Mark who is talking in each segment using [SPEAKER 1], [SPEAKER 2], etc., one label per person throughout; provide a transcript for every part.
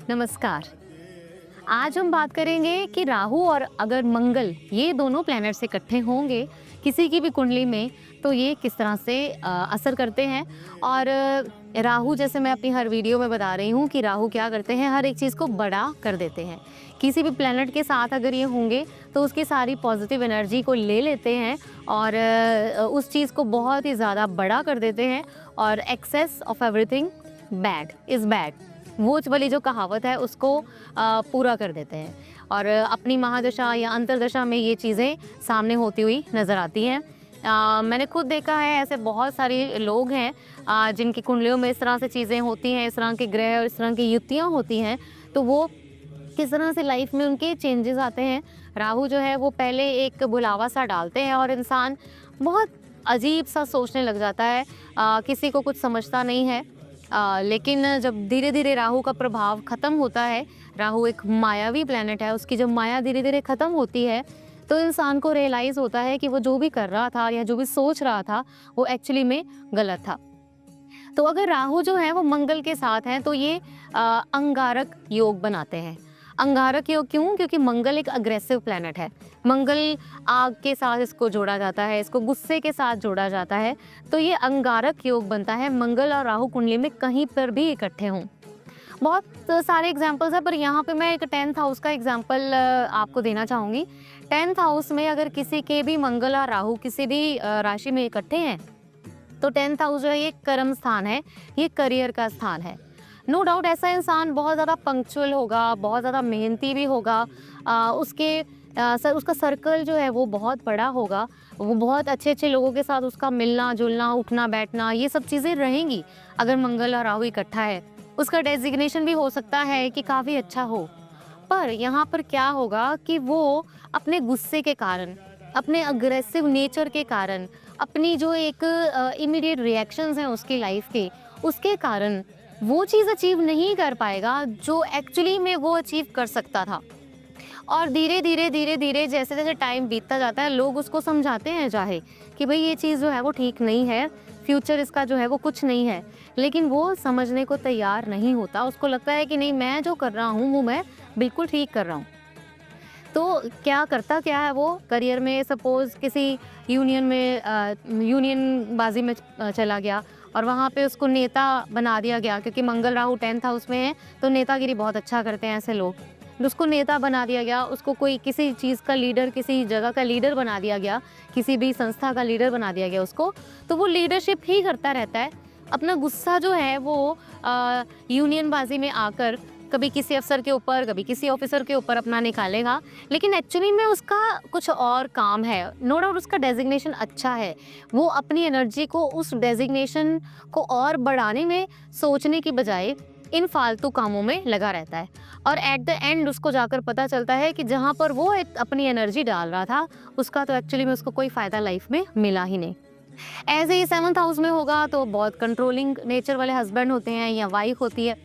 [SPEAKER 1] नमस्कार। आज हम बात करेंगे कि राहु और अगर मंगल ये दोनों प्लैनेट से इकट्ठे होंगे किसी की भी कुंडली में तो ये किस तरह से असर करते हैं। और राहु, जैसे मैं अपनी हर वीडियो में बता रही हूँ कि राहु क्या करते हैं, हर एक चीज़ को बड़ा कर देते हैं। किसी भी प्लैनेट के साथ अगर ये होंगे तो उसकी सारी पॉजिटिव एनर्जी को ले लेते हैं और उस चीज़ को बहुत ही ज़्यादा बड़ा कर देते हैं। और excess of everything bad is bad, वो वाली जो कहावत है उसको पूरा कर देते हैं। और अपनी महादशा या अंतर्दशा में ये चीज़ें सामने होती हुई नज़र आती हैं। मैंने खुद देखा है, ऐसे बहुत सारे लोग हैं जिनकी कुंडलियों में इस तरह से चीज़ें होती हैं, इस तरह के ग्रह और इस तरह की युक्तियाँ होती हैं, तो वो किस तरह से लाइफ में उनके चेंजेस आते हैं। राहु जो है वो पहले एक बुलावा सा डालते हैं और इंसान बहुत अजीब सा सोचने लग जाता है, किसी को कुछ समझता नहीं है। लेकिन जब धीरे धीरे राहु का प्रभाव ख़त्म होता है, राहु एक मायावी प्लैनेट है, उसकी जब माया धीरे धीरे ख़त्म होती है तो इंसान को रियलाइज़ होता है कि वो जो भी कर रहा था या जो भी सोच रहा था वो एक्चुअली में गलत था। तो अगर राहु जो है वो मंगल के साथ हैं तो ये अंगारक योग बनाते हैं। अंगारक योग क्यों? क्योंकि मंगल एक अग्रेसिव प्लैनेट है। मंगल आग के साथ इसको जोड़ा जाता है, इसको गुस्से के साथ जोड़ा जाता है। तो ये अंगारक योग बनता है मंगल और राहु कुंडली में कहीं पर भी इकट्ठे हों। बहुत सारे एग्जाम्पल्स हैं, पर यहाँ पे मैं एक 10th हाउस का एग्जाम्पल आपको देना चाहूँगी। 10th हाउस में अगर किसी के भी मंगल और राहु किसी भी राशि में इकट्ठे हैं तो 10th हाउस जो है ये कर्म स्थान है, ये करियर का स्थान है। नो डाउट ऐसा इंसान बहुत ज़्यादा पंक्चुअल होगा, बहुत ज़्यादा मेहनती भी होगा, उसका सर्कल जो है वो बहुत बड़ा होगा, वो बहुत अच्छे अच्छे लोगों के साथ उसका मिलना जुलना, उठना बैठना, ये सब चीज़ें रहेंगी अगर मंगल और राहु इकट्ठा है। उसका डेजिग्नेशन भी हो सकता है कि काफ़ी अच्छा हो, पर यहाँ पर क्या होगा कि वो अपने गुस्से के कारण, अपने अग्रेसिव नेचर के कारण, अपनी जो एक इमीडिएट रिएक्शंस हैं उसकी लाइफ के, उसके कारण वो चीज़ अचीव नहीं कर पाएगा जो एक्चुअली में वो अचीव कर सकता था। और धीरे धीरे जैसे जैसे टाइम बीतता जाता है लोग उसको समझाते हैं चाहे कि भाई ये चीज़ जो है वो ठीक नहीं है, फ्यूचर इसका जो है वो कुछ नहीं है, लेकिन वो समझने को तैयार नहीं होता। उसको लगता है कि नहीं, मैं जो कर रहा हूँ वो मैं बिल्कुल ठीक कर रहा हूँ। तो क्या करता क्या है वो, करियर में सपोज़ किसी यूनियन बाजी में चला गया और वहाँ पे उसको नेता बना दिया गया, क्योंकि मंगल राहु 10th हाउस में है तो नेतागिरी बहुत अच्छा करते हैं ऐसे लोग। उसको नेता बना दिया गया, उसको कोई किसी चीज़ का लीडर, किसी जगह का लीडर बना दिया गया, किसी भी संस्था का लीडर बना दिया गया उसको, तो वो लीडरशिप ही करता रहता है। अपना गुस्सा जो है वो यूनियन बाजी में आकर कभी किसी अफसर के ऊपर, कभी किसी ऑफिसर के ऊपर अपना निकालेगा, लेकिन एक्चुअली में उसका कुछ और काम है। नो डाउट उसका डेजिग्नेशन अच्छा है, वो अपनी एनर्जी को उस डेजिग्नेशन को और बढ़ाने में सोचने की बजाय इन फालतू कामों में लगा रहता है। और एट द एंड उसको जाकर पता चलता है कि जहाँ पर वो अपनी एनर्जी डाल रहा था उसका तो एक्चुअली में उसको कोई फ़ायदा लाइफ में मिला ही नहीं। ऐसे ही 7th हाउस में होगा तो बहुत कंट्रोलिंग नेचर वाले हस्बैंड होते हैं या वाइफ होती है।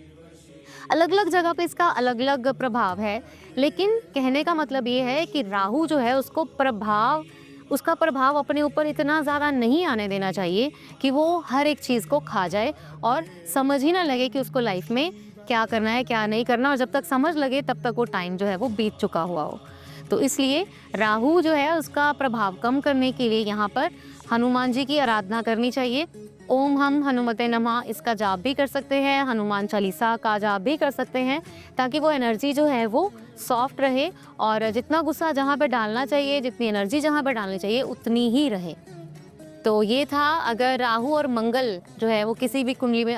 [SPEAKER 1] अलग अलग जगह पे इसका अलग अलग प्रभाव है, लेकिन कहने का मतलब ये है कि राहु जो है उसका प्रभाव अपने ऊपर इतना ज़्यादा नहीं आने देना चाहिए कि वो हर एक चीज़ को खा जाए और समझ ही ना लगे कि उसको लाइफ में क्या करना है क्या नहीं करना, और जब तक समझ लगे तब तक वो टाइम जो है वो बीत चुका हुआ हो। तो इसलिए राहु जो है उसका प्रभाव कम करने के लिए यहाँ पर हनुमान जी की आराधना करनी चाहिए। ओम हम हनुमते नमः इसका जाप भी कर सकते हैं, हनुमान चालीसा का जाप भी कर सकते हैं, ताकि वो एनर्जी जो है वो सॉफ्ट रहे और जितना गुस्सा जहाँ पे डालना चाहिए, जितनी एनर्जी जहाँ पे डालनी चाहिए उतनी ही रहे। तो ये था, अगर राहु और मंगल जो है वो किसी भी कुंडली में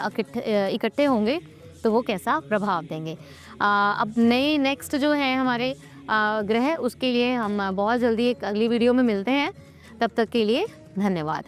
[SPEAKER 1] इकट्ठे होंगे तो वो कैसा प्रभाव देंगे। अब नेक्स्ट जो है हमारे ग्रह, उसके लिए हम बहुत जल्दी एक अगली वीडियो में मिलते हैं। तब तक के लिए धन्यवाद।